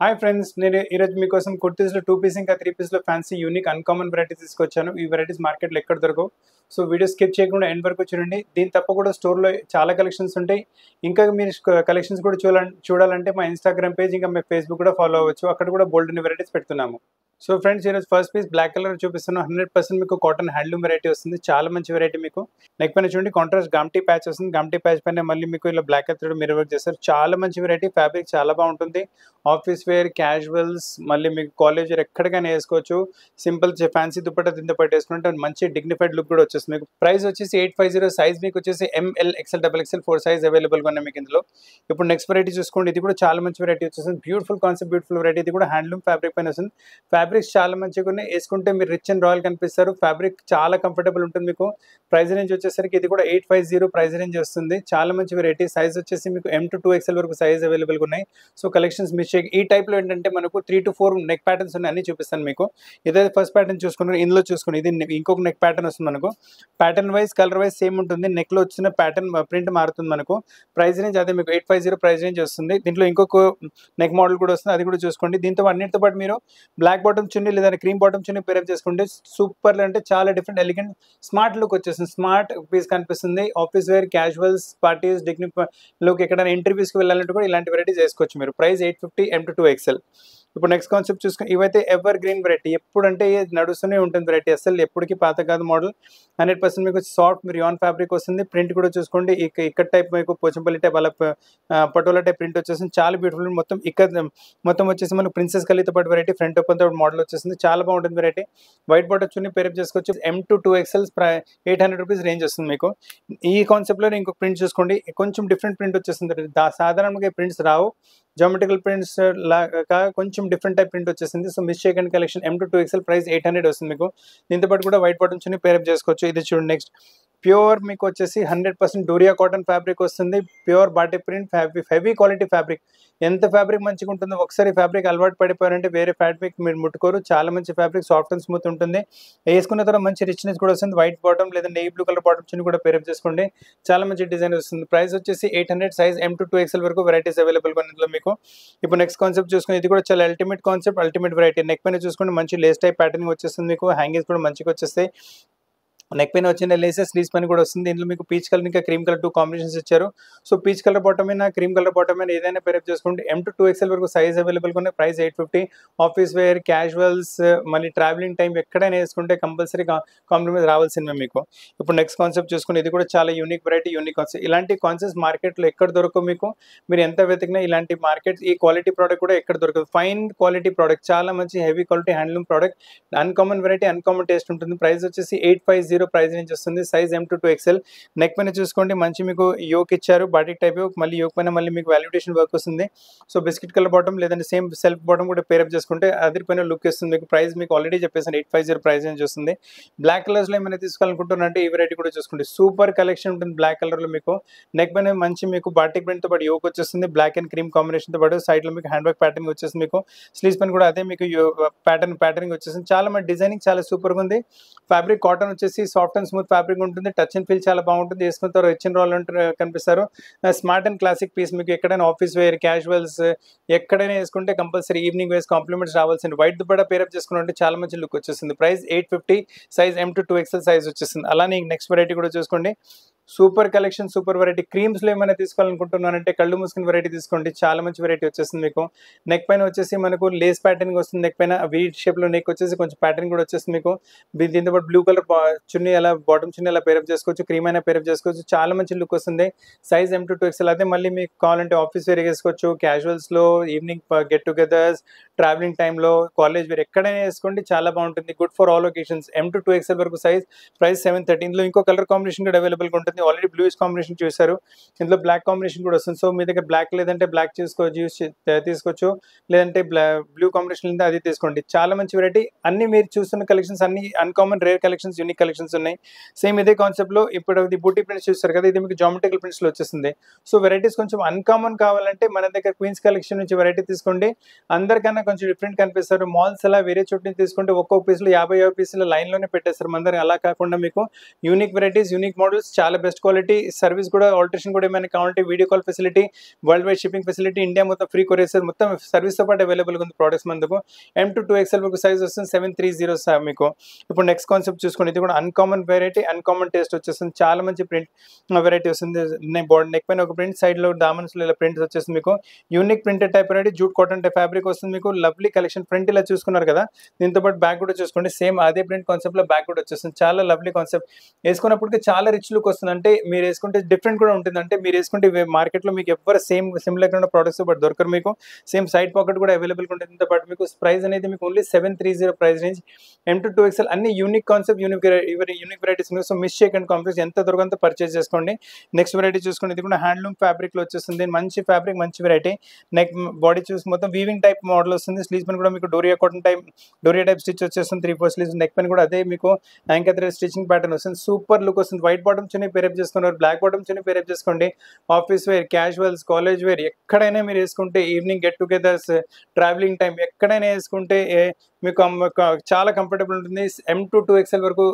Hi friends, నేను ఈరోజు మీకోసం కుర్తీస్లో 2 పీస్ ఇంకా 3 పీస్లో ఫ్యాన్సీ యూనిక్ అన్కామన్ వెరైటీస్ తీసుకొచ్చాను. ఈ వెరైటీస్ మార్కెట్లో ఎక్కడ దొరకవు. సో వీడియో స్కిప్ చేయకుండా ఎండ్ వరకు చూడండి. దీని తప్ప కూడా స్టోర్లో చాలా కలెక్షన్స్ ఉంటాయి. ఇంకా మీరు కలెక్షన్స్ కూడా చూడాలంటే మా ఇన్స్టాగ్రామ్ పేజ్ ఇంకా మా ఫేస్బుక్ కూడా ఫాలో అవ్వచ్చు. అక్కడ కూడా బోల్డ్ అనే వెరైటీస్ పెడుతున్నాము. సో ఫ్రెండ్స్, ఈరోజు ఫస్ట్ పీస్ బ్లాక్ కలర్ చూపిస్తున్నాను. 100% మీకు కాటన్ హ్యాండ్లూమ్ వెరైటీ వస్తుంది. చాలా మంచి వెరైటీ. మీకు నెక్ పైన చూడండి కాంట్రాస్ట్ గమ్టీ ప్యాచ్ వస్తుంది. గమ్టీ ప్యాచ్ పైన మళ్ళీ మీకు ఇలా బ్లాక్ కలర్ మిర్రర్ వర్క్ చేస్తారు. చాలా మంచి వెరైటీ. ఫ్యాబ్రిక్ చాలా బాగుంటుంది. ఆఫీస్ వేర్, క్యాజువల్స్, మళ్ళీ మీకు కాలేజ్ వేర్ ఎక్కడికైనా వేసుకోవచ్చు. సింపుల్ ఫ్యాన్సీ దుపట్టా దీంతో పాటు వేసుకుంటే మంచి డిగ్నిఫైడ్ లుక్ కూడా వచ్చేస్తుంది. మీకు ప్రైస్ వచ్చేసి 850. సైజ్ మీకు వచ్చేసి ML, XL, XXL 4 సైజ్ అవైలబుల్గా ఉన్నాయి మీకు ఇందులో. ఇప్పుడు నెక్స్ట్ వెరైటీ చూసుకోండి. ఇది కూడా చాలా మంచి వెరైటీ వచ్చేస్తుంది. Beautiful concept, beautiful variety. ఇది కూడా హ్యాండ్లూమ్ ఫ్యాబ్రిక్ పైన వస్తుంది. ఫ్యాబ్రిక్స్ చాలా మంచిగా ఉన్నాయి. వేసుకుంటే మీరు రిచ్ అండ్ రాయల్ కనిపిస్తారు. ఫ్యాబ్రిక్ చాలా కంఫర్టబుల్ ఉంటుంది. మీకు ప్రైస్ రేంజ్ వచ్చేసరికి ఇది కూడా 850 ప్రైస్ రేంజ్ వస్తుంది. చాలా మంచి వెరైటీ. సైజ్ వచ్చేసి మీకు M to 2XL వరకు సైజ్ అవైలబుల్గా ఉన్నాయి. సో కలెక్షన్స్ మిస్ చేయ. ఈ టైప్లో ఏంటంటే మనకు 3 to 4 నెక్ ప్యాటర్న్స్ ఉన్నాయి. అన్ని చూపిస్తాను మీకు. ఇదైతే ఫస్ట్ ప్యాటర్న్ చూసుకున్నారు. ఇందులో చూసుకుని ఇది ఇంకొక నెక్ ప్యాటర్న్ వస్తుంది మనకు. Pattern wise, colour wise same ఉంటుంది. నెక్లో వచ్చిన ప్యాటర్న్ ప్రింట్ మారుతుంది మనకు. ప్రైస్ రేంజ్ అదే మీకు 850 ప్రైస్ రేంజ్ వస్తుంది. దీంట్లో ఇంకొక నెక్ మోడల్ కూడా వస్తుంది. అది కూడా చూసుకోండి. దీంతో అన్నిటితో పాటు మీరు బ్లాక్ బాటమ్ చున్నీ లేదా క్రీమ్ బాటమ్ చున్నీ పేరప్ చేసుకుంటే సూపర్, అంటే చాలా డిఫరెంట్, ఎలిగెంట్, స్మార్ట్ లుక్ వచ్చేస్తుంది. స్మార్ట్ పీస్ కనిపిస్తుంది. Office wear, casuals, parties, look, ఎక్కడైనా ఇంటర్వ్యూస్కి వెళ్ళాలంటే కూడా ఇలాంటి వెరైటీస్ వేసుకోవచ్చు మీరు. Price 850 M to 2XL. ఇప్పుడు నెక్స్ట్ కాన్సెప్ట్ చూసుకుని ఇవైతే ఎవర్ గ్రీన్ వెరైటీ. ఎప్పుడంటే నడుస్తూనే ఉంటుంది వెరైటీ. అసలు ఎప్పటికీ పాత కాదు మోడల్. 100% మీకు సాఫ్ట్ రియాన్ ఫ్యాబ్రిక్ వస్తుంది. ప్రింట్ కూడా చూసుకోండి. ఇక్కడ టైప్ మీకు పోచంపల్లి టైప్ అలా పటోలా టైప్ ప్రింట్ వచ్చేసింది. చాలా బ్యూటిఫుల్. మొత్తం వచ్చేసి మనకు ప్రిన్సెస్ కలితో పాటు వెరైటీ. ఫ్రంట్ ఓపెన్ తో మోడల్ వచ్చేసింది. చాలా బాగుంటుంది వెరైటీ. వైట్ బాటర్ చున్నీ పేరప్ చేసుకోవచ్చు. M to 2XL 800 rupees range వస్తుంది మీకు. ఈ కాన్సెప్ట్లో ఇంకొక ప్రింట్ చూసుకోండి. కొంచెం డిఫరెంట్ ప్రింట్ వచ్చేసింది. సాధారణంగా ప్రింట్స్ రావు. జామెట్రికల్ ప్రింట్స్ లాగా కొంచెం డిఫరెంట్ టైప్ ప్రింట్ వచ్చేసింది. సో మిస్ చేయకండి collection. M to 2XL price 800 వస్తుంది మీకు. దీంతో పాటు కూడా వైట్ బాటమ్ చున్నీ పేరప్ చేసుకోవచ్చు. ఇది చూడండి. నెక్స్ట్ ప్యూర్ మీకు వచ్చేసి 100% డోరియా కాటన్ ఫ్యాబ్రిక్ వస్తుంది. Pure batik print, heavy quality fabric. ఎంత ఫ్యాబ్రిక్ మంచిగా ఉంటుందో, ఒకసారి ఫ్యాబ్రిక్ అలవాటు పడిపోయారంటే వేరే ఫ్యాబ్రిక్ మీరు ముట్టుకోరు. చాలా మంచి ఫ్యాబ్రిక్, సాఫ్ట్ అండ్ స్మూత్ ఉంటుంది. వేసుకున్న తర్వాత మంచి రిచ్నెస్ కూడా వస్తుంది. వైట్ బాటమ్ లేదా నెయ్యి బ్లూ కలర్ బాటమ్ చున్నీ కూడా పేరప్ చేసుకోండి. చాలా మంచి డిజైన్ వస్తుంది. ప్రైస్ వచ్చేసి 800. సైజ్ M to 2XL వరకు వెరైటీస్ అవైలబుల్గా ఇందులో మీకు. ఇప్పుడు నెక్స్ట్ కాన్సెప్ట్ చూసుకుని ఇది కూడా చాలా ultimate concept, ultimate variety. Neck పైన చూసుకుంటే మంచి లేస్ టైప్ ప్యాటర్న్ వచ్చేస్తుంది మీకు. హ్యాంగింగ్స్ కూడా మంచిగా వచ్చేస్తాయి. నెక్ పైన వచ్చిన లేసెస్ స్లీవ్స్ పైన కూడా వస్తుంది. ఇందులో మీకు పీచ్ కలర్ ఇంకా క్రీమ్ కలర్ 2 కాంబినేషన్స్ ఇచ్చారు. సో పీచ్ కలర్ బాటమ్ అయినా క్రీమ్ కలర్ బాటమ్ అయినా ఏదైనా పేరప్ చేసుకోండి. M to 2XL వరకు సైజ్ అవైలబుల్గా ఉన్నాయి. ప్రైస్ 850. ఆఫీస్ వేర్, క్యాజువల్స్, మళ్ళీ ట్రావెలింగ్ టైం ఎక్కడైనా వేసుకుంటే కంపల్సరీ కాంప్రమైజ్ రావాల్సిందే మీకు. ఇప్పుడు నెక్స్ట్ కాన్సెప్ట్ చూసుకుని ఇది కూడా చాలా యూనిక్ వెరైటీ, యూనిక్ కాన్సెప్ట్. ఇలాంటి కాన్సెప్ట్స్ మార్కెట్లో ఎక్కడ దొరకవు మీకు. మీరు ఎంత వెతికినా ఇలాంటి మార్కెట్, ఈ క్వాలిటీ ప్రోడక్ట్ కూడా ఎక్కడ దొరకదు. ఫైన్ క్వాలిటీ ప్రోడక్ట్, చాలా మంచి heavy quality handloom product. Uncommon variety, uncommon taste ఉంటుంది. ప్రైస్ వచ్చేసి 850 ప్రైస్ రేంజ్ వస్తుంది. Size M to 2XL. Neck పైన చూసుకోండి మంచి మీకు యోక్ ఇచ్చారు, బాటిక్ టైప్ యోక్. మళ్ళీ యోక్ పైన మళ్ళీ మీకు వాల్యుటేషన్ వర్క్ వస్తుంది. సో బిస్కెట్ కలర్ బాటమ్ లేదంటే సేమ్ సెల్ఫ్ బాటమ్ కూడా పేరప్ చేసుకుంటే అదే పైన లుక్ ఇస్తుంది మీకు. ప్రైస్ మీకు ఆల్రెడీ చెప్పేసాను 850 ప్రైస్ రేంజ్ వస్తుంది. బ్లాక్ కలర్స్లో ఏమైనా తీసుకోవాలనుకుంటున్నారంటే ఈ వెరైటీ కూడా చూసుకోండి. సూపర్ కలెక్షన్ ఉంటుంది బ్లాక్ కలర్లో మీకు. నెక్ పైన మంచి మీకు బాటిక్ ప్రింట్తో పాటు యోక్ వచ్చేస్తుంది. బ్లాక్ అండ్ క్రీమ్ కాంబినేషన్తో పాటు సైడ్లో మీకు హ్యాండ్ వర్క్ ప్యాటర్న్ వచ్చేస్తుంది మీకు. స్లీవ్స్ పైన కూడా అదే మీకు ప్యాటర్నింగ్ వచ్చేసింది. చాలా మంచి డిజైనింగ్, చాలా సూపర్గా ఉంది. ఫ్యాబ్రిక్ కాటన్ వచ్చేసి సాఫ్ట్ అండ్ స్మూత్ ఫ్యాబ్రిక్ ఉంటుంది. టచ్ అండ్ ఫీల్ చాలా బాగుంటుంది. వేసుకున్న తర్వాత రిచ్ అండ్ రాయల్ కనిపిస్తారు. Smart and classic piece. మీకు ఎక్కడైనా ఆఫీస్ వేర్, క్యాజువల్స్ ఎక్కడైనా వేసుకుంటే కంపల్సరీ ఈవినింగ్ వేస్ కాంప్లిమెంట్స్ రావాల్సింది. వైట్ దుపట్టా పేరప్ చేసుకుంటే చాలా మంచి లుక్ వచ్చేస్తుంది. Price 850. Size M to 2XL size వచ్చేస్తుంది. అలానే నెక్స్ట్ వెరైటీ కూడా చూసుకోండి. Super collection, super variety. క్రీమ్స్లో ఏమైనా తీసుకోవాలనుకుంటున్నారంటే కళ్ళు మూసుకుని వెరైటీ తీసుకోండి. చాలా మంచి వెరైటీ వచ్చేస్తుంది మీకు. నెక్ పైన వచ్చేసి మనకు లేస్ ప్యాటర్న్ వస్తుంది. నెక్ పైన వీ షేప్లో నెక్ వచ్చేసి కొంచెం ప్యాటర్న్ కూడా వచ్చేస్తుంది మీకు. దీంతో పాటు బ్లూ కలర్ చున్నీ అలా బాటమ్ చున్నీ అలా పేరప్ చేసుకోవచ్చు. క్రీమ్ అయినా పేరప్ చేసుకోవచ్చు. చాలా మంచి లుక్ వస్తుంది. Size M to 2XL. అదే మళ్ళీ మీకు కావాలంటే ఆఫీస్ వేర్ వేసుకోవచ్చు. క్యాజువల్స్లో, ఈవినింగ్ గెట్ టుగెదర్స్, ట్రావెలింగ్ టైంలో, కాలేజ్ వేర్ ఎక్కడైనా వేసుకోండి. చాలా బాగుంటుంది. Good for all occasions. M to 2XL వరకు సైజ్. ప్రైస్ 730. ఇందులో ఇంకో కలర్ కాంబినేషన్ కూడా అవైలబుల్గా ఉంటుంది. ఆల్రెడీ బ్లూయిష్ కాంబినేషన్ చూసారు. ఇందులో బ్లాక్ కాంబినేషన్ కూడా వస్తుంది. సో మీ దగ్గర బ్లాక్ లేదంటే బ్లాక్ తీసుకోవచ్చు. లేదంటే బ్లూ కాంబినేషన్ లేదా అది తీసుకోండి. చాలా మంచి వెరైటీ. అన్ని మీరు చూస్తున్న కలెక్షన్స్ అన్ని uncommon, rare collections, unique collections ఉన్నాయి. సేమ్ ఇదే కాన్సెప్ట్లో ఇప్పుడు ఇది బూటీ ప్రింట్స్ చూస్తారు కదా, ఇది మీకు జామెట్రికల్ ప్రింట్స్లో వచ్చేస్తుంది. సో వెరైటీస్ కొంచెం అన్కామన్ కావాలంటే మన దగ్గర క్వీన్స్ కలెక్షన్ నుంచి వెరైటీ తీసుకోండి. అందరికన్నా కొంచెం డిఫరెంట్ కనిపిస్తారు. మాల్స్ అలా వేరే చోటు నుంచి తీసుకుంటే ఒక్కొక్క పీస్లో 50 పీసులు లైన్లోనే పెట్టేస్తారు. మన దగ్గర అలా కాకుండా మీకు యూనిక్ వెరైటీస్, యూనిక్ మోడల్స్, చాలా బెస్ట్ క్వాలిటీ సర్వీస్ కూడా ఆల్టరేషన్ కూడా ఏమైనా కావాలంటే video call facility, world wide shipping facility, India మొత్తం ఫ్రీ కొరియర్ మొత్తం సర్వీస్తో పాటు అవైలబుల్గా ఉంది ప్రోడక్ట్స్ మనకు. M2 2XL వరకు సైజ్ వస్తుంది 7307 మీకు. ఇప్పుడు నెక్స్ట్ కాన్సెప్ట్ చూసుకోండి, ఇది కూడా అన్కామన్ వెరైటీ, అన్కామన్ టేస్ట్ వచ్చేస్తుంది. చాలా మంచి ప్రింట్ వెరైటీ వస్తుంది. నెక్ పైన ఒక ప్రింట్, సైడ్లో డామన్స్లో ఇలా ప్రింట్స్ వచ్చేస్తుంది మీకు. యూనిక్ ప్రింటెడ్ టైప్ అనేది జూట్ కాటన్ టైప్ ఫ్యాబ్రిక్ వస్తుంది మీకు. Lovely collection. ఫ్రంట్ ఇలా చూసుకున్నారు కదా, దీంతో పాటు బ్యాక్ కూడా చూసుకోండి, సేమ్ అదే ప్రింట్ కాన్సెప్ట్లో బ్యాక్ కూడా వచ్చేస్తుంది. చాలా లవ్లీ కాన్సెప్ట్. వేసుకున్నప్పటికీ చాలా రిచ్ లుక్ వస్తుంది. అంటే మీరు వేసుకుంటే డిఫరెంట్ కూడా ఉంటుంది. అంటే మీరు వేసుకుంటే మార్కెట్లో మీకు ఎవరు సిమిలర్ ఉన్న ప్రోడక్ట్స్ బట్ దొరకరు మీకు. సేమ్ సైడ్ పాకెట్ కూడా అవైలబుల్గా ఉంటుంది. దీంతో పాటు మీకు ప్రైస్ అనేది మీకు only 730 price range. M2 2XL అన్ని యూనిక్ కాన్సెప్ట్, యూనిక్ వెరైటీస్ ఉన్నాయి. సో మిస్ చేయకండి, కాంప్లెక్స్ ఎంత దొరకంతో పర్చేస్ చేసుకోండి. నెక్స్ట్ వెరైటీ చూసుకోండి, ఇది కూడా హ్యాండ్లూమ్ ఫ్యాబ్రిక్లో వచ్చేస్తుంది. మంచి ఫ్యాబ్రిక్, మంచి వెరైటీ. నెక్ బాడీ చూసి మొత్తం వీవింగ్ టైప్ మోడల్ వస్తుంది. స్లీవ్స్ పని కూడా మీకు doria cotton type, doria type stitch వచ్చేస్తుంది. 3/4 స్లీవ్స్. నెక్ పని కూడా అదే మీకు యాంకర్ థ్రెడ్ స్టిచింగ్ ప్యాటర్న్ వస్తుంది. సూపర్ లుక్ వస్తుంది. వైట్ బాటమ్ చున్నీ పేరప్ చేసుకున్నారు, బ్లాక్ బాటమ్ చున్నీ పేరప్ చేసుకోండి. Office wear, casuals, college wear ఎక్కడైనా మీరు వేసుకుంటే, evening get togethers, travelling time ఎక్కడైనా వేసుకుంటే మీకు చాలా కంఫర్టబుల్ ఉంటుంది. M2 2XL వరకు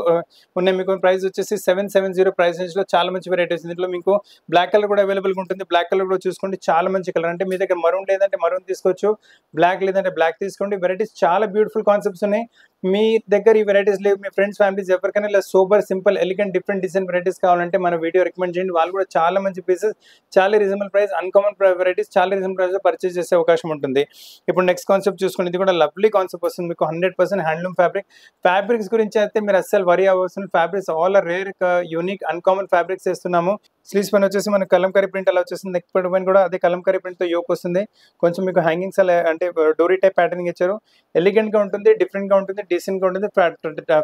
ఉన్నాయి మీకు. ప్రైస్ వచ్చేసి 770 ప్రైస్ రేంజ్లో చాలా మంచి వెరైటీస్. దీంట్లో మీకు బ్లాక్ కలర్ కూడా అవైలబుల్గా ఉంటుంది. బ్లాక్ కలర్ కూడా చూసుకోండి, చాలా మంచి కలర్. అంటే మీ దగ్గర మరూన్ లేదంటే మరూన్ తీసుకోవచ్చు, బ్లాక్ లేదంటే బ్లాక్ తీసుకోండి. వెరైటీస్ చాలా బ్యూటిఫుల్ కాన్సెప్ట్స్ ఉన్నాయి. మీ దగ్గర ఈ వెరైటీస్ లేవు, మీ ఫ్రెండ్స్ ఫ్యామిలీస్ ఎవరికైనా ఇలా super simple elegant different design varieties కావాలంటే మన వీడియో రికమెండ్ చేయండి. వాళ్ళు కూడా చాలా మంచి పీసెస్, చాలా రీజనబుల్ ప్రైస్, అన్కామన్ వెరైటీస్ చాలా రీజనబుల్ ప్రైస్లో పర్చేస్ చేసే అవకాశం ఉంటుంది. ఇప్పుడు నెక్స్ట్ కాన్సెప్ట్ చూసుకోండి, ఇది కూడా లవ్లీ కాన్సెప్ట్ వస్తుంది మీకు. 100% హ్యాండ్లూమ్ ఫ్యాబ్రిక్. ఫ్యాబ్రిక్స్ గురించి అయితే మీరు అస్సలు వరీ అవ్వాల్సిన, fabrics all are rare, unique, uncommon fabrics వేస్తున్నాము. స్లీవ్స్ పైన వచ్చేసి మనకు కలంకారీ ప్రింట్ అలా వచ్చేస్తుంది. నెక్ పైన కూడా అదే కలంకారీ ప్రింట్తో యోక్ వస్తుంది. కొంచెం మీకు హ్యాంగింగ్స్ అలా అంటే డోరీ టైప్ ప్యాటర్నింగ్ ఇచ్చారు. ఎలిగెంట్గా ఉంటుంది, డిఫరెంట్గా ఉంటుంది, డీసెంట్గా ఉంటుంది.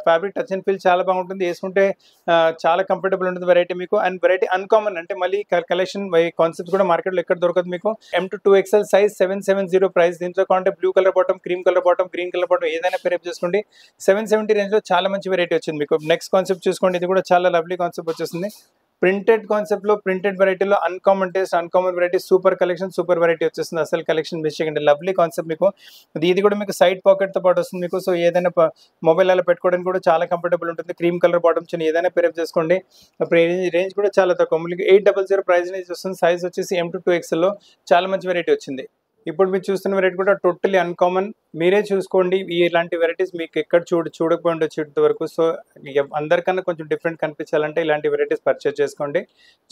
ఫ్యాబ్రిక్ టచ్ అండ్ ఫీల్ చాలా బాగుంటుంది. వేసుకుంటే చాలా కంఫర్టబుల్ ఉంటుంది వెరైటీ మీకు. అండ్ వెరైటీ అన్కామన్, అంటే మళ్ళీ కలెక్షన్ కాన్సెప్ట్ కూడా మార్కెట్లో ఎక్కడ దొరకదు మీకు. M2 2XL size 770 price. దీంట్లో కావాలంటే blue colour bottom, cream colour bottom, green colour bottom ఏదైనా పేరప్ చేసుకోండి. 770 రేంజ్లో చాలా మంచి వెరైటీ వచ్చింది మీకు. నెక్స్ట్ కాన్సెప్ట్ చూసుకోండి, ఇది కూడా చాలా లవ్లీ కాన్సెప్ట్ వచ్చేస్తుంది. ప్రింటెడ్ కాన్సెప్ట్లో, ప్రింటెడ్ వెరైటీలో uncommon taste, uncommon variety, super collection, super variety వచ్చేస్తుంది. అసలు కలెక్షన్ మిస్ చేయకండి, లవ్లీ కాన్సెప్ట్ మీకు. ఇది కూడా మీకు సైడ్ పాకెట్తో పాటు వస్తుంది మీకు. సో ఏదైనా మొబైల్ అలా పెట్టుకోవడానికి కూడా చాలా కంఫర్టబుల్ ఉంటుంది. క్రీమ్ కలర్ బాటమ్ చిన్న ఏదైనా పేరప్ చేసుకోండి. రేంజ్ కూడా చాలా తక్కువ, మీకు 800 ప్రైస్ రేంజ్ వస్తుంది. సైజ్ వచ్చేసి M2 2XLలో చాలా మంచి వెరైటీ వచ్చింది. ఇప్పుడు మీరు చూస్తున్న వెరైటీ కూడా టోటలీ అన్కామన్. మీరే చూసుకోండి, ఇలాంటి వెరైటీస్ మీకు ఎక్కడ చూడకపోయి ఉండొచ్చు ఇంతవరకు. సో అందరికన్నా కొంచెం డిఫరెంట్ కనిపించాలంటే ఇలాంటి వెరైటీస్ పర్చేస్ చేసుకోండి.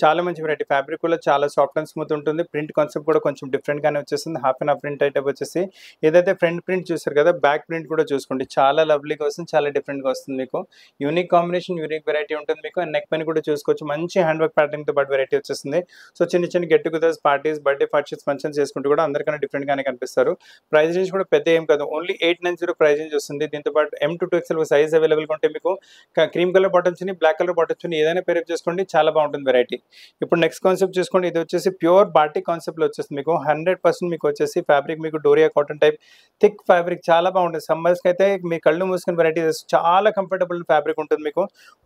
చాలా మంచి వెరైటీ. ఫ్యాబ్రిక్ కూడా చాలా సాఫ్ట్ అండ్ స్మూత్ ఉంటుంది. ప్రింట్ కాన్సెప్ట్ కూడా కొంచెం డిఫరెంట్గానే వచ్చేస్తుంది. Half and half print type వచ్చేసి, ఏదైతే ఫ్రంట్ ప్రింట్ చూసారు కదా, బ్యాక్ ప్రింట్ కూడా చూసుకోండి, చాలా లవ్లీగా వస్తుంది, చాలా డిఫరెంట్గా వస్తుంది మీకు. యూనిక్ కాంబినేషన్, యూనిక్ వెరైటీ ఉంటుంది మీకు. అండ్ నెక్ పైన కూడా చూసుకోవచ్చు, మంచి హ్యాండ్ వర్క్ ప్యాటర్న్తో పాటు వెరైటీ వచ్చేస్తుంది. సో చిన్న get togethers, parties, birthday parties, functions చేసుకుంటూ కూడా అందరికన్నా డిఫరెంట్గానే కనిపిస్తారు. ప్రైస్ రేంజ్ కూడా పెద్ద ఏం కాదు, ఓన్లీ 890 ప్రైస్ రేంజ్ వస్తుంది. దీంతో పాటు M2 2XL సైజ్ అవైలబుల్గా ఉంటే మీకు క్రీమ్ కలర్ బాటమ్స్ ని, బ్లాక్ కలర్ బాటమ్స్ ని ఏదైనా పేరప్ చేసుకోండి, చాలా బాగుంటుంది వెరైటీ. ఇప్పుడు నెక్స్ట్ కాన్సెప్ట్ చూసుకోండి, ఇది వచ్చేసి ప్యూర్ బాటిక్ కాన్సెప్ట్లో వచ్చేసి మీకు 100% మీకు వచ్చేసి ఫ్యాబ్రిక్ మీకు doria cotton type thick fabric, చాలా బాగుంటుంది. సమ్మర్స్కి అయితే మీ కళ్ళు మూసుకుని వెరైటీ చాలా కంఫర్టబుల్ ఫ్యాబ్రిక్ ఉంటుంది మీకు.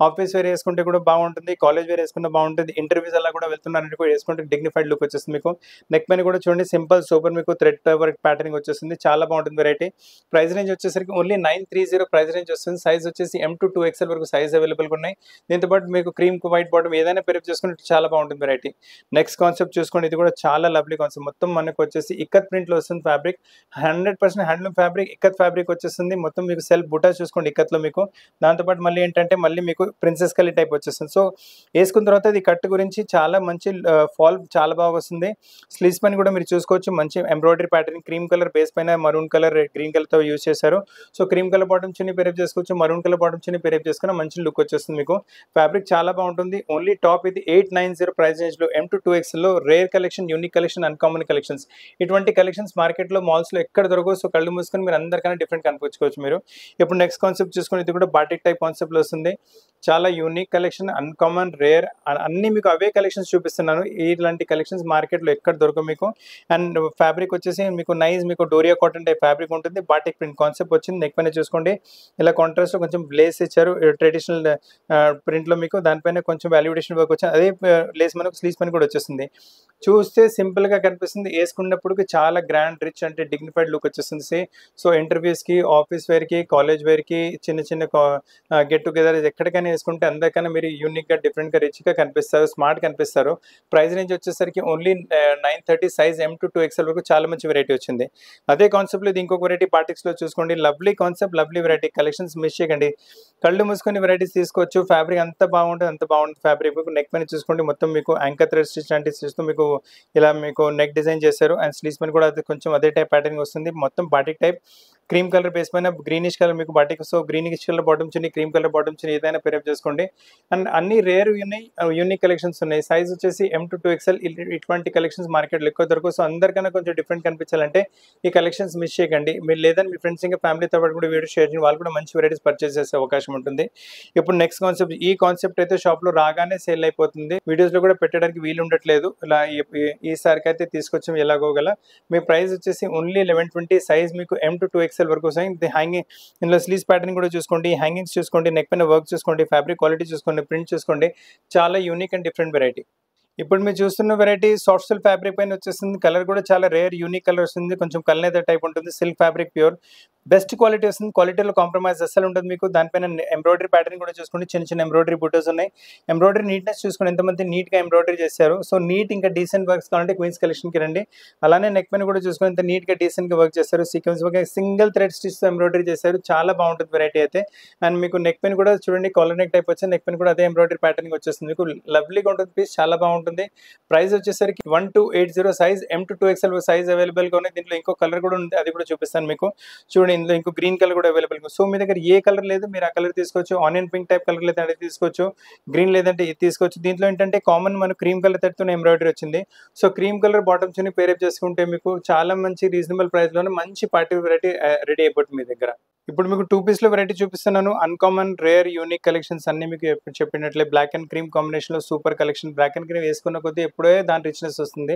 ఆఫీస్ వేర్ వేసుకుంటే కూడా బాగుంటుంది, కాలేజ్ వేర్ వేసుకుంటే బాగుంటుంది, ఇంటర్వ్యూస్ అలా కూడా వెళ్తున్నారంటే కూడా వేసుకుంటే డిగ్నిఫైడ్ లుక్ వచ్చేస్తుంది మీకు. నెక్ పైన కూడా చూడండి, సింపుల్ సూపర్ మీకు థ్రెడ్ వర్క్ ప్యాటర్నింగ్ వచ్చేస్తుంది, చాలా బాగుంటుంది వెరైటీ. ప్రైస్ రేంజ్ వచ్చేసరికి ఓన్లీ 930 ప్రైస్ రేంజ్ వస్తుంది. సైజ్ వచ్చేసి M2 2XL వరకు సైజ్ అవైలబుల్గా ఉన్నాయి. దీంతో పాటు మీకు క్రీమ్ వైట్ బాటమ్ ఏదైనా పేరప్ చేసుకుంటే చాలా బాగుంటుంది వెరైటీ. నెక్స్ట్ కాన్సెప్ట్ చూసుకోండి, ఇది కూడా చాలా లవ్లీ కాన్సెప్ట్. మొత్తం మనకు వచ్చేసి ఇక్కత్ ప్రింట్లో వస్తుంది fabric. 100% handloom fabric, ikat fabric వచ్చేస్తుంది. మొత్తం మీకు సెల్ఫ్ బుటా చూసుకోండి ఇక్కత్లో మీకు. దాంతోపాటు మళ్ళీ ఏంటంటే మళ్ళీ మీకు ప్రిన్సెస్ కలీ టైప్ వచ్చేస్తుంది. సో వేసుకున్న తర్వాత ఇది కట్ గురించి చాలా మంచి ఫాల్ చాలా బాగా వస్తుంది. స్లీవ్స్ పైన కూడా మీరు చూసుకోవచ్చు, మంచి embroidery pattern, cream colour base పైన మరూన్ కలర్, గ్రీన్ కలర్తో యూజ్ చేశారు. సో క్రీమ్ కలర్ బాటమ్ చిన్ని పేరప్ చేసుకోవచ్చు, మరూన్ కలర్ బాటమ్ చిన్ని పేరప్ చేసుకున్న మంచి లుక్ వచ్చేస్తుంది మీకు. ఫ్యాబ్రిక్ చాలా బాగుంటుంది. ఓన్లీ టాప్ ఇది 890 ప్రైస్ రేంజ్లో M2 2XLలో rare collection, unique collection, uncommon collections. ఇటువంటి కలెక్షన్స్ మార్కెట్లో, మాల్స్లో ఎక్కడ దొరకవు. సో కళ్ళు మూసుకొని మీరు అందరికన్నా డిఫరెంట్ కనిపించుకోవచ్చు మీరు. ఇప్పుడు నెక్స్ట్ కాన్సెప్ట్ చూసుకొని, ఇది కూడా బాటిక్ టైప్ కాన్సెప్ట్లో వస్తుంది. చాలా యూనిక్ కలెక్షన్, అన్కామన్, రేర్ అన్ని మీకు అవే కలెక్షన్స్ చూపిస్తున్నాను. ఇలాంటి కలెక్షన్స్ మార్కెట్లో ఎక్కడ దొరకవు మీకు. అండ్ ఫ్యాబ్రిక్ వచ్చేసి మీకు నైస్, మీకు డోరియా కాటన్ టైప్ ఫ్యాబ్రిక్ ఉంటుంది. బాటిక్ ప్రింట్ కాన్సెప్ట్ వచ్చింది. నెక్ పైన చూసుకోండి, ఇలా కాంట్రాస్ట్లో కొంచెం లేస్ ఇచ్చారు ట్రెడిషనల్ ప్రింట్లో మీకు. దానిపైన కొంచెం వాల్యుడేషన్ వర్క్ వచ్చింది. అదే లేస్ మనకు స్లీవ్స్ పైన కూడా వచ్చేస్తుంది. చూస్తే సింపుల్గా కనిపిస్తుంది, వేసుకున్నప్పుడు చాలా గ్రాండ్ రిచ్ అంటే డిగ్నిఫైడ్ లుక్ వచ్చేస్తుంది. సో ఇంటర్వ్యూస్కి, ఆఫీస్ వేర్కి, కాలేజ్ వేర్కి, చిన్న చిన్న గెట్ టుగెదర్ ఎక్కడికైనా వేసుకుంటే అందరికన్నా మీరు యూనిక్గా, డిఫరెంట్గా, రిచ్గా కనిపిస్తారు, స్మార్ట్ కనిపిస్తారు. ప్రైస్ రేంజ్ వచ్చేసరికి only 930 size M to 2XL వరకు చాలా మంచి వెరైటీ వచ్చింది. అదే కాన్సెప్ట్లో ఇది ఇంకొక వెరైటీ బాటిక్స్లో చూసుకోండి. Lovely concept, lovely variety collections miss చేయకండి. కళ్ళు మూసుకొని వెరైటీస్ తీసుకోవచ్చు. ఫ్యాబ్రిక్ అంత బాగుంటుంది, అంత బాగుంటుంది ఫ్యాబ్రిక్. మీకు నెక్ పైన చూసుకోండి, మొత్తం మీకు యాంకర్ థ్రెడ్ స్టిచ్ లాంటి స్టిచ్తో మీకు ఇలా మీకు నెక్ డిజైన్ చేశారు. అండ్ స్లీవ్స్ పైన కూడా అది కొంచెం అదే టైప్ ప్యాటర్న్ వస్తుంది. మొత్తం batik type cream colour base పైన గ్రీనిష్ కలర్ మీకు batik. So greenish colour bottom chunni, cream colour bottom chunni ఏదైనా పేరప్ చేసుకోండి. అండ్ అన్ని రేర్ ఉన్నాయి, యూనిక్ కలెక్షన్స్ ఉన్నాయి. సైజ్ వచ్చేసి M to 2XL. ఇటువంటి కలెక్షన్స్ మార్కెట్లో ఎక్కువ దొరకవు. సో అందరికన్నా కొంచెం డిఫరెంట్ కనిపించాలంటే ఈ కలెక్షన్స్ మిస్ చేయకండి. మీరు లేదని మీ ఫ్రెండ్స్ ఇంకా ఫ్యామిలీతో పాటు కూడా వీడియో షేర్ చేయండి, వాళ్ళు కూడా మంచి వెరైటీస్ పర్చేస్ చేసే అవకాశం ఉంటుంది. ఇప్పుడు నెక్స్ట్ కాన్సెప్ట్, ఈ కాన్సెప్ట్ అయితే షాప్లో రాగానే సేల్ అయిపోతుంది, వీడియోస్లో కూడా పెట్టడానికి వీలు ఉండట్లేదు. ఇలా ఈసారికి అయితే తీసుకొచ్చాం ఎలాగోగల. మీ ప్రైస్ వచ్చేసి ఓన్లీ 1120 సైజ్ మీకు M to 2XL వరకు వస్తాయి. హ్యాంగింగ్ ఇందులో స్లీవ్స్ ప్యాటర్న్ కూడా చూసుకోండి, హ్యాంగింగ్స్ చూసుకోండి, నెక్ పైన వర్క్ చూసుకోండి, ఫ్యాబ్రిక్ క్వాలిటీ చూసుకోండి, ప్రింట్ చూసుకోండి. చాలా యూనిక్ అండ్ డిఫరెంట్ వెరైటీ. ఇప్పుడు మీరు చూస్తున్న వెరైటీ సాఫ్ట్ సిల్క్ ఫ్యాబ్రిక్ పైన వచ్చేస్తుంది. కలర్ కూడా చాలా రేర్ యూనిక్ కలర్ వస్తుంది, కొంచెం కల్నేదర్ టైప్ ఉంటుంది. Silk fabric pure best quality వస్తుంది, క్వాలిటీలో కాంప్రమైజ్ అస్సలు ఉంటుంది మీకు. దానిపైన ఎంబ్రాయిడరీ ప్యాటర్న్ కూడా చూసుకోండి, చిన్న చిన్న ఎంబ్రాయిడరీ బుటోస్ ఉన్నాయి. ఎంబ్రాయిడరీ నీట్నెస్ చూసుకోండి, ఎంతమంది నీట్గా ఎంబ్రాయిడరీ చేశారు. సో నీట్ ఇంకా డీసెంట్ వర్క్స్ కావాలంటే క్వీన్స్ కలెక్షన్కి రండి. అలానే నెక్ పైన కూడా చూసుకొని ఎంత నీట్గా డీసెంట్గా వర్క్ చేస్తారు. సీక్వెన్స్ వర్క్ సింగిల్ థ్రెడ్ స్టిచ్తో ఎంబ్రాయిడరీ చేశారు, చాలా బాగుంటుంది వెరైటీ అయితే. అండ్ మీకు నెక్ పైన కూడా చూడండి కాలర్ నెక్ టైప్ వచ్చింది, నెక్ పైన కూడా అదే ఎంబ్రాయిడరీ ప్యాటర్న్ వచ్చేస్తుంది. మీకు లవ్లీగా ఉంటుంది పీస్, చాలా బాగుంటుంది. ప్రైస్ వచ్చేసరికి 1280 size M to 2XL size అవైలబుల్గా ఉన్నాయి. దీంట్లో ఇంకో కలర్ కూడా ఉంది, అది కూడా చూపిస్తాను మీకు. చూడండి ఇందులో ఇంకో గ్రీన్ కలర్ కూడా అవైలబుల్. సో మీ దగ్గర ఏ కలర్ లేదు మీరు ఆ కలర్ తీసుకోవచ్చు. ఆనియన్ పింక్ టైప్ కలర్ లేదంటే అది తీసుకోవచ్చు, గ్రీన్ లేదంటే ఇది తీసుకోవచ్చు. దీంట్లో ఏంటంటే కామన్ మనకు క్రీమ్ కలర్ తోనే ఎంబ్రాయిడరీ వచ్చింది. సో క్రీమ్ కలర్ బాటమ్స్ ని పేరప్ చేసుకుంటే మీకు చాలా మంచి రీజనబుల్ ప్రైస్లోనే మంచి పార్టీ వెరైటీ రెడీ అయిపోతుంది మీ దగ్గర. ఇప్పుడు మీకు 2 పీస్లో వెరైటీ చూపిస్తున్నాను. అన్కామన్ రేర్ యూనిక్ కలెక్షన్స్ అన్ని మీకు ఎప్పుడు చెప్పినట్లే బ్లాక్ అండ్ క్రీమ్ కాంబినేషన్లో super collection. Black and cream వేసుకున్న కొద్దీ ఎప్పుడే దాని రిచ్నెస్ వస్తుంది,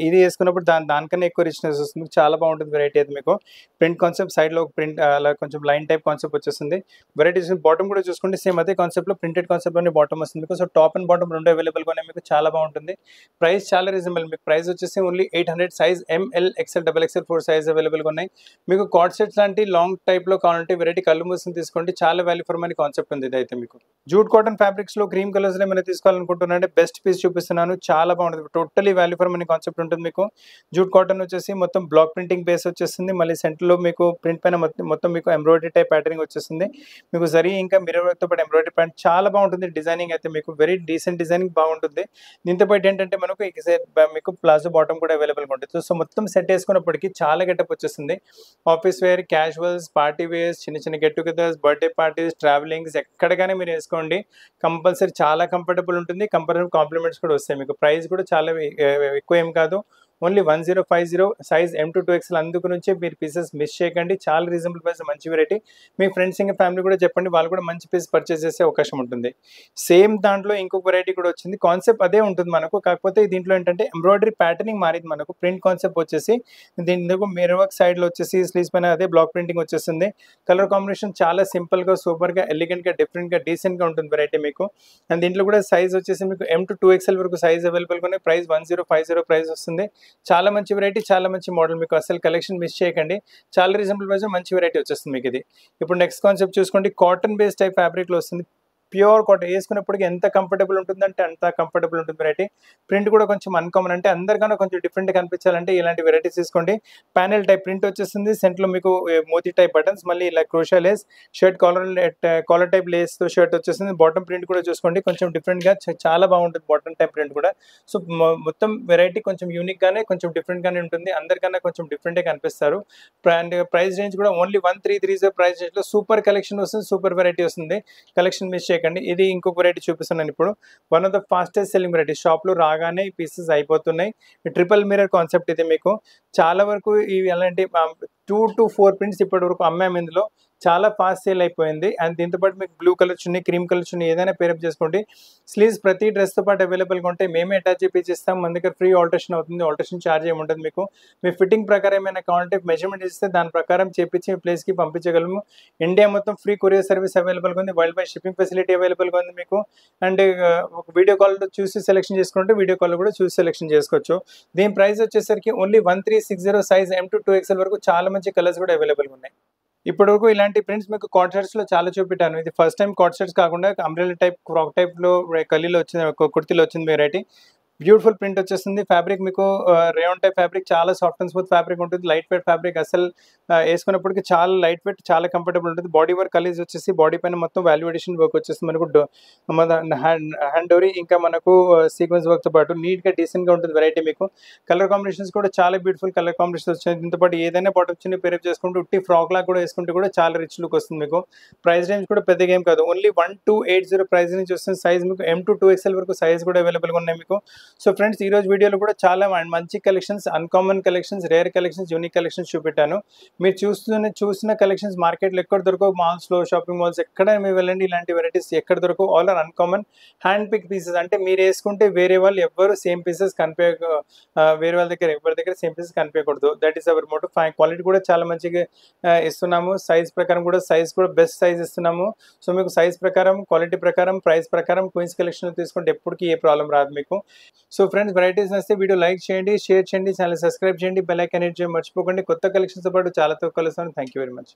ఇది వేసుకున్నప్పుడు దానికన్నా ఎక్కువ రిచ్నెస్ వస్తుంది. చాలా బాగుంటుంది వెరైటీ అయితే. మీకు ప్రింట్ కాన్సెప్ట్ సైడ్లో ఒక ప్రింట్ అలా కొంచెం లైన్ టైప్ కాన్సెప్ట్ వచ్చేస్తుంది. వెరైటీస్ బాటమ్ కూడా చూసుకుంటే సేమ్ అదే కాన్సెప్ట్లో ప్రింటెడ్ కాన్సెప్ట్లోనే బాటమ్ వస్తుంది మీకు. సో టాప్ అండ్ బాటమ్ రెండు అవైలబుల్గానే మీకు, చాలా బాగుంటుంది. ప్రైస్ చాలా రీజనబుల్, మీకు ప్రైస్ వచ్చేసి only 800 size ML XL XXL 4 size అవైలబుల్గా ఉన్నాయి. మీకు కార్డ్ సెట్స్ లాంటి లాంగ్ టైప్లో కావాలంటే వెరైటీ కళ్ళు మూసుకుని తీసుకోండి, చాలా వాల్యూ ఫర్ మనీ కాన్సెప్ట్ ఉంది ఇది అయితే. మీకు జూట్ కాటన్ ఫ్యాబ్రిక్స్లో క్రీమ్ కలర్స్ ఏమైనా తీసుకోవాలనుకుంటున్నారంటే బెస్ట్ పీస్ చూపిస్తున్నాను, చాలా బాగుంటుంది. Totally value for money concept ఉంటుంది మీకు. జూట్ కాటన్ వచ్చేసి మొత్తం బ్లాక్ ప్రింటింగ్ బేస్ వచ్చేస్తుంది, మళ్ళీ సెంటర్లో మీకు ప్రింట్ పైన మొత్తం మీకు ఎంబ్రాయిడరీ టైప్ ప్యాటర్నింగ్ వచ్చేస్తుంది. మీకు జరీ ఇంకా మిర్రర్ వర్క్తో పాటు ఎంబ్రాయిడరీ ప్యాంట్ చాలా బాగుంటుంది. డిజైనింగ్ అయితే మీకు వెరీ డీసెంట్ డిజైనింగ్ బాగుంటుంది. దీంతో పాటు ఏంటంటే మనకు మీకు ప్లాజో బాటమ్ కూడా అవైలబుల్గా ఉంటుంది. సో మొత్తం సెట్ వేసుకున్నప్పటికీ చాలా గెటప్ వచ్చేస్తుంది. Office wear, casuals, party wears, చిన్న చిన్న get togethers, birthday parties, travellings ఎక్కడికైనా మీరు వేసుకోండి, కంపల్సరీ చాలా కంఫర్టబుల్ ఉంటుంది. కంఫర్టబుల్ కాంప్లిమెంట్స్ కూడా వస్తాయి మీకు. ప్రైస్ కూడా చాలా ఎక్కువ ఏం కాదు, only 1050 size M to 2XL. అందుకు నుంచి మీరు పీసెస్ మిస్ చేయకండి, చాలా రీజనబుల్ ప్రైస్, మంచి వెరైటీ. మీ ఫ్రెండ్స్ ఇంకా ఫ్యామిలీ కూడా చెప్పండి, వాళ్ళు కూడా మంచి పీస్ పర్చేస్ చేసే అవకాశం ఉంటుంది. సేమ్ దాంట్లో ఇంకొక వెరైటీ కూడా వచ్చింది, కాన్సెప్ట్ అదే ఉంటుంది మనకు, కాకపోతే దీంట్లో ఏంటంటే ఎంబ్రాయిడరీ ప్యాటర్నింగ్ మారింది మనకు. ప్రింట్ కాన్సెప్ట్ వచ్చేసి దీనికి మిర్రర్ వర్క్ సైడ్లో వచ్చేసి స్లీవ్స్ పైన అదే బ్లాక్ ప్రింటింగ్ వచ్చేస్తుంది. కలర్ కాంబినేషన్ చాలా సింపుల్గా, సూపర్గా, ఎలిగెంట్గా, డిఫరెంట్గా, డీసెంట్గా ఉంటుంది వెరైటీ మీకు. అండ్ దీంట్లో కూడా సైజ్ వచ్చేసి మీకు M to 2XL వరకు సైజ్ అవైలబుల్గా ఉన్నాయి. ప్రైస్ 1050 ప్రైస్ వస్తుంది. చాలా మంచి వెరైటీ, చాలా మంచి మోడల్, మీకు అసలు కలెక్షన్ మిస్ చేయకండి. చాలా రీజనబుల్ ప్రైస్ మంచి వెరైటీ వచ్చేస్తుంది మీకు ఇది. ఇప్పుడు నెక్స్ట్ కాన్సెప్ట్ చూసుకోండి, కాటన్ బేస్డ్ టైప్ ఫ్యాబ్రిక్లో వస్తుంది. ప్యూర్ కాటన్ వేసుకున్నప్పటికీ ఎంత కంఫర్టబుల్ ఉంటుందంటే అంత కంఫర్టబుల్ ఉంటుంది వెరైటీ. ప్రింట్ కూడా కొంచెం అన్కామన్, అంటే అందరికన్నా కొంచెం డిఫరెంట్గా కనిపించాలంటే ఇలాంటి వెరైటీస్ తీసుకోండి. ప్యానెల్ టైప్ ప్రింట్ వచ్చేస్తుంది, సెంట్లో మీకు మోతీ టైప్ బటన్స్, మళ్ళీ ఇలా crochet lace, shirt collar type లేస్తో షర్ట్ వచ్చేస్తుంది. బాటమ్ ప్రింట్ కూడా చూసుకోండి, కొంచెం డిఫరెంట్గా చాలా బాగుంటుంది బాటమ్ టైప్ ప్రింట్ కూడా. సో మొత్తం వెరైటీ కొంచెం యూనిక్గానే, కొంచెం డిఫరెంట్గానే ఉంటుంది, అందరికన్నా కొంచెం డిఫరెంట్గా కనిపిస్తారు. అండ్ ప్రైస్ రేంజ్ కూడా ఓన్లీ 1330 ప్రైస్ రేంజ్లో సూపర్ కలెక్షన్ వస్తుంది, సూపర్ వెరైటీ వస్తుంది. కలెక్షన్ మిస్ చేయకండి. ఇది ఇంకొక వెరైటీ చూపిస్తున్నాను ఇప్పుడు. One of the fastest selling variety, షాప్లో రాగానే పీసెస్ అయిపోతున్నాయి. ట్రిపుల్ మిర్రర్ కాన్సెప్ట్ ఇది మీకు. చాలా వరకు ఇవి ఎలాంటి 2 to 4 ప్రింట్స్ ఇప్పటి వరకు అమ్మాము ఇందులో. చాలా ఫాస్ట్ సేల్ అయిపోయింది. అండ్ దీంతో పాటు మీకు బ్లూ కలర్ చున్నీ, క్రీమ్ కలర్ చున్నీ ఏదైనా పేరప్ చేసుకోండి. స్లీవ్స్ ప్రతి డ్రెస్‌తో పాటు అవైలబుల్‌గా ఉంటాయి. మేమే అటాచ్ చేపిచ్చిస్తాం. మన దగ్గర ఫ్రీ ఆల్టరేషన్ అవుతుంది. ఆల్టరేషన్ ఛార్జ్ ఏముండదు మీకు. మీ ఫిట్టింగ్ ప్రకారం ఏమైనా కావాలంటే మెజర్‌మెంట్ ఇస్తే దాని ప్రకారం చేపిచ్చి మీ ప్లేస్‌కి పంపించగలము. ఇండియా మొత్తం ఫ్రీ కొరియర్ సర్వీస్ అవైలబుల్‌గా ఉంది. వరల్డ్ వైడ్ షిప్పింగ్ ఫెసిలిటీ అవైలబుల్‌గా ఉంది మీకు. అండ్ ఒక వీడియో కాల్‌లో చూసి సెలెక్షన్ చేసుకుంటే వీడియో కాల్‌లో కూడా చూసి సెలెక్షన్ చేసుకోవచ్చు. దీని ప్రైస్ వచ్చేసరికి only 1360 size M to 2XL వరకు చాలా మంచి కలర్స్ కూడా అవైలబుల్‌గా ఉన్నాయి. ఇప్పటివరకు ఇలాంటి ప్రింట్స్ మీకు కార్డ్ సెట్స్‌లో చాలా చూపెట్టాను. ఇది ఫస్ట్ టైం కార్డ్ సెట్స్ కాకుండా అంబ్రెల్లా టైప్, ఫ్రాక్ టైప్‌లో కలీలో వచ్చింది, కుర్తీలో వచ్చింది వెరైటీ. బ్యూటిఫుల్ ప్రింట్ వచ్చేస్తుంది. ఫ్యాబ్రిక్ మీకు రేయాన్ టైప్ ఫ్యాబ్రిక్, చాలా సాఫ్ట్ అండ్ స్మూత్ ఫ్యాబ్రిక్ ఉంటుంది. లైట్ వెయిట్ ఫ్యాబ్రిక్, అసలు వేసుకున్నప్పటికి చాలా లైట్ వెయిట్, చాలా కంఫర్టబుల్ ఉంటుంది. బాడీ వర్క్ కలీజ్ వచ్చేసి బాడీ పైన మొత్తం వాల్యూ అడిషన్ వర్క్ వచ్చేస్తుంది మనకు. మన హ్యాండ్ డోరీ ఇంకా మనకు సీక్వెన్స్ వర్క్తో పాటు నీట్గా డీసెంట్గా ఉంటుంది వెరైటీ మీకు. కలర్ కాంబినేషన్స్ కూడా చాలా బ్యూటిఫుల్ కలర్ కాంబినేషన్స్ వచ్చాయి. దీంతో పాటు ఏదైనా బాటమ్ చిన్న పేరప్ చేసుకుంటూ ఉట్టి ఫ్రాక్ లాగా కూడా వేసుకుంటే కూడా చాలా రిచ్ లుక్ వస్తుంది మీకు. ప్రైస్ రేంజ్ కూడా పెద్దగా ఏం కాదు. ఓన్లీ 1280 ప్రైస్ నుంచి వస్తుంది. సైజ్ మీకు M to 2XL వరకు సైజ్ కూడా అవైలబుల్గా ఉన్నాయి మీకు. సో ఫ్రెండ్స్, ఈ రోజు వీడియోలో కూడా చాలా మంచి collections, uncommon collections, rare collections, unique collections చూపెట్టాను. మీరు చూసిన కలెక్షన్స్ మార్కెట్లో ఎక్కడ దొరకవు, మాల్స్లో, షాపింగ్ మాల్స్ ఎక్కడ మీరు వెళ్ళండి ఇలాంటి వెరైటీస్ ఎక్కడ దొరకవు. All are uncommon hand pick pieces. అంటే మీరు వేసుకుంటే వేరే వాళ్ళు ఎవ్వరు సేమ్ పీసెస్ వేరే వాళ్ళ దగ్గర ఎవరి దగ్గర సేమ్ పీసెస్ కనిపించకూడదు. That is our motto. Quality కూడా చాలా మంచిగా ఇస్తున్నాము. సైజ్ ప్రకారం కూడా బెస్ట్ సైజ్ ఇస్తున్నాము. సో మీకు సైజ్ ప్రకారం, క్వాలిటీ ప్రకారం, ప్రైస్ ప్రకారం క్వీన్స్ కలెక్షన్ తీసుకుంటే ఎప్పటికీ ఏ ప్రాబ్లం రాదు మీకు. సో ఫ్రెండ్స్, వెరైటీస్ నచ్చితే వీడియో లైక్ చేయండి, షేర్ చేయండి, ఛానల్ సబ్స్క్రైబ్ చేయండి, బెల్ ఐకాన్ హిట్ చేయడం మర్చిపోకండి. కొత్త కలెక్షన్స్తో పాటు చాలా తక్కువ కలుస్తాను. Thank you very much.